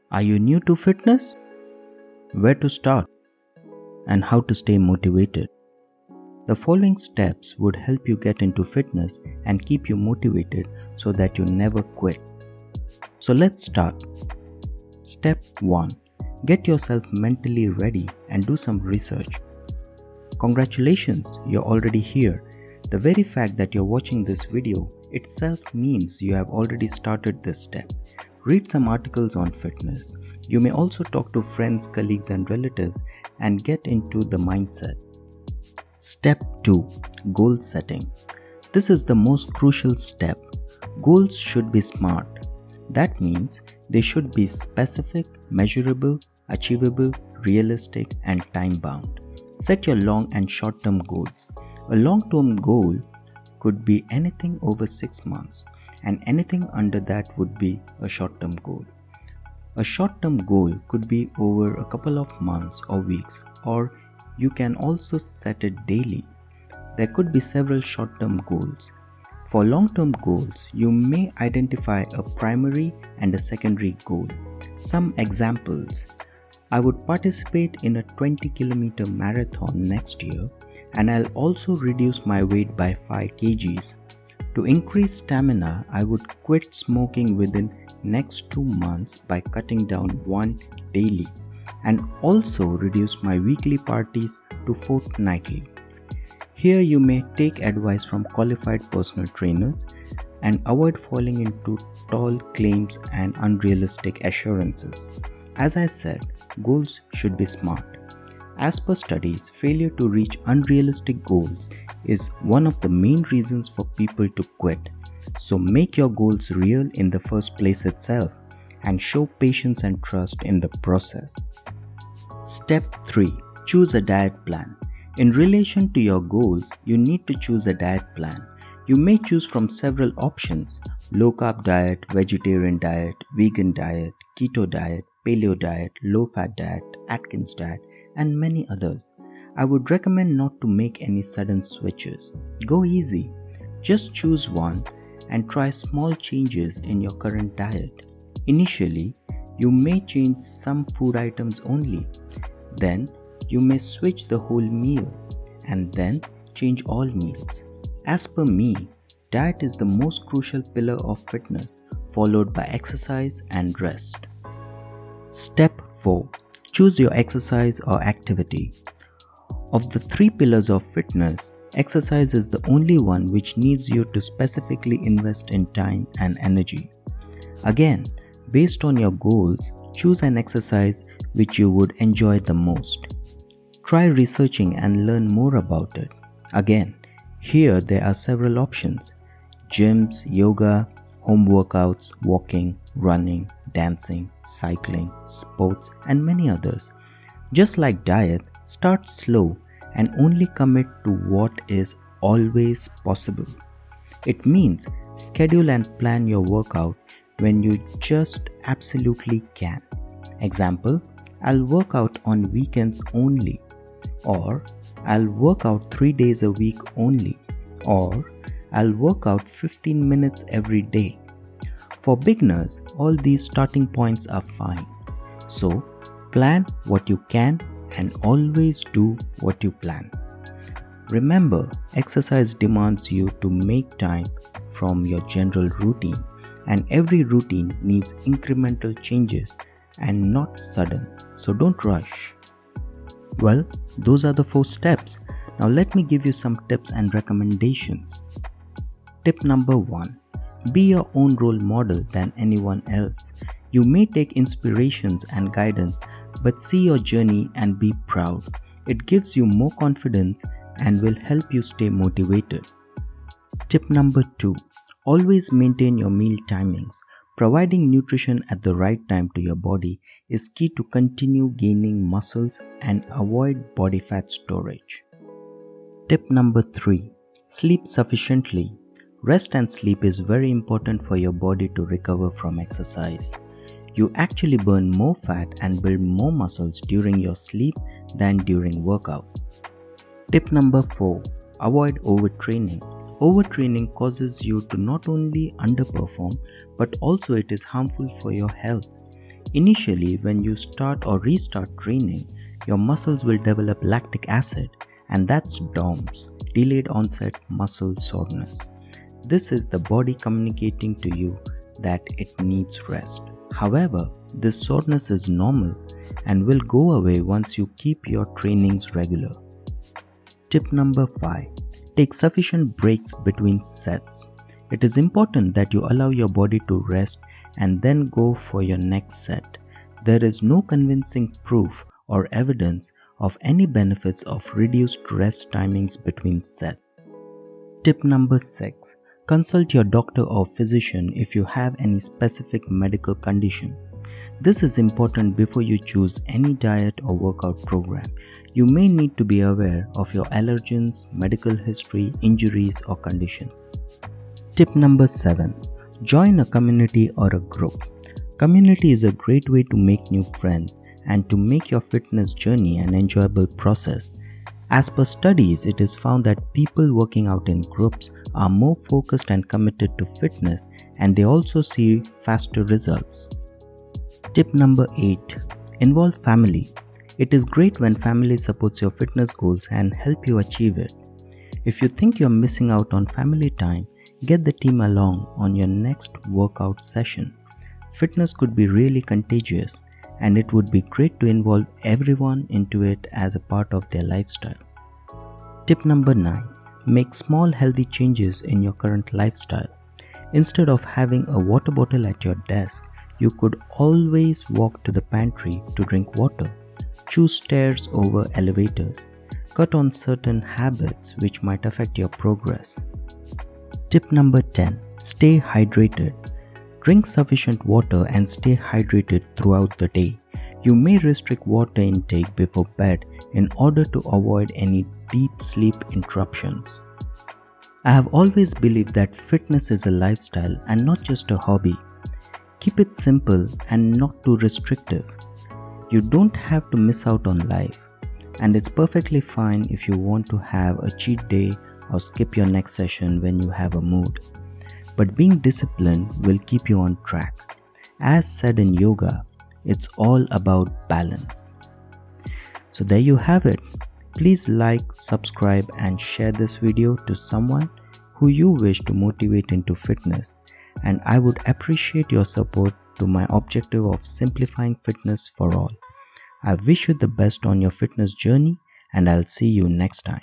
Are you new to fitness? Where to start and how to stay motivated? The following steps would help you get into fitness and keep you motivated so that you never quit. So let's start. Step 1. Get yourself mentally ready and do some research. Congratulations, you're already here. The very fact that you're watching this video itself means you have already started this step. Read some articles on fitness. You may also talk to friends, colleagues, and relatives and get into the mindset. Step 2. Goal setting. This is the most crucial step. Goals should be SMART. That means they should be specific, measurable, achievable, realistic, and time-bound. Set your long and short-term goals. A long-term goal could be anything over 6 months, and anything under that would be a short-term goal. A short-term goal could be over a couple of months or weeks, or you can also set it daily. There could be several short-term goals. For long-term goals, you may identify a primary and a secondary goal. Some examples: I would participate in a 20-kilometer marathon next year, and I'll also reduce my weight by 5 kgs. To increase stamina, I would quit smoking within next 2 months by cutting down one daily, and also reduce my weekly parties to fortnightly. Here you may take advice from qualified personal trainers and avoid falling into tall claims and unrealistic assurances. As I said, goals should be SMART. As per studies, failure to reach unrealistic goals is one of the main reasons for people to quit. So make your goals real in the first place itself and show patience and trust in the process. Step 3. Choose a diet plan. In relation to your goals, you need to choose a diet plan. You may choose from several options: low carb diet, vegetarian diet, vegan diet, keto diet, paleo diet, low fat diet, Atkins diet, and many others. I would recommend not to make any sudden switches. Go easy. Just choose one and try small changes in your current diet. Initially, you may change some food items only. Then, you may switch the whole meal and then change all meals. As per me, diet is the most crucial pillar of fitness, followed by exercise and rest. Step 4. Choose your exercise or activity. Of the 3 pillars of fitness, exercise is the only one which needs you to specifically invest in time and energy. Again, based on your goals, choose an exercise which you would enjoy the most. Try researching and learn more about it. Again, here there are several options: gyms, yoga, home workouts, walking, running, dancing, cycling, sports, and many others. Just like diet, start slow and only commit to what is always possible. It means schedule and plan your workout when you just absolutely can. Example, I'll work out on weekends only, or I'll work out 3 days a week only, or I'll work out 15 minutes every day. For beginners, all these starting points are fine. So, plan what you can and always do what you plan. Remember, exercise demands you to make time from your general routine, and every routine needs incremental changes and not sudden. So don't rush. Well, those are the 4 steps. Now let me give you some tips and recommendations. Tip number 1. Be your own role model than anyone else. You may take inspirations and guidance, but see your journey and be proud. It gives you more confidence and will help you stay motivated. Tip number 2. Always maintain your meal timings. Providing nutrition at the right time to your body is key to continue gaining muscles and avoid body fat storage. Tip number 3. Sleep sufficiently. Rest and sleep is very important for your body to recover from exercise. You actually burn more fat and build more muscles during your sleep than during workout. Tip number 4. Avoid overtraining. Overtraining causes you to not only underperform, but also it is harmful for your health. Initially, when you start or restart training, your muscles will develop lactic acid, and that's DOMS, delayed onset muscle soreness. This is the body communicating to you that it needs rest. However, this soreness is normal and will go away once you keep your trainings regular. Tip number 5. Take sufficient breaks between sets. It is important that you allow your body to rest and then go for your next set. There is no convincing proof or evidence of any benefits of reduced rest timings between sets. Tip number 6. Consult your doctor or physician if you have any specific medical condition. This is important before you choose any diet or workout program. You may need to be aware of your allergens, medical history, injuries, or condition. Tip number 7. Join a community or a group. Community is a great way to make new friends and to make your fitness journey an enjoyable process. As per studies, it is found that people working out in groups are more focused and committed to fitness, and they also see faster results. Tip number 8. Involve family. It is great when family supports your fitness goals and help you achieve it. If you think you're missing out on family time, get the team along on your next workout session. Fitness could be really contagious, and it would be great to involve everyone into it as a part of their lifestyle. Tip number 9. Make small healthy changes in your current lifestyle. Instead of having a water bottle at your desk, you could always walk to the pantry to drink water. Choose stairs over elevators. Cut on certain habits which might affect your progress. Tip number 10. Stay hydrated. Drink sufficient water and stay hydrated throughout the day. You may restrict water intake before bed in order to avoid any deep sleep interruptions. I have always believed that fitness is a lifestyle and not just a hobby. Keep it simple and not too restrictive. You don't have to miss out on life, and it's perfectly fine if you want to have a cheat day or skip your next session when you have a mood. But being disciplined will keep you on track. As said in yoga, it's all about balance. So there you have it. Please like, subscribe, and share this video to someone who you wish to motivate into fitness, and I would appreciate your support to my objective of simplifying fitness for all. I wish you the best on your fitness journey, and I'll see you next time.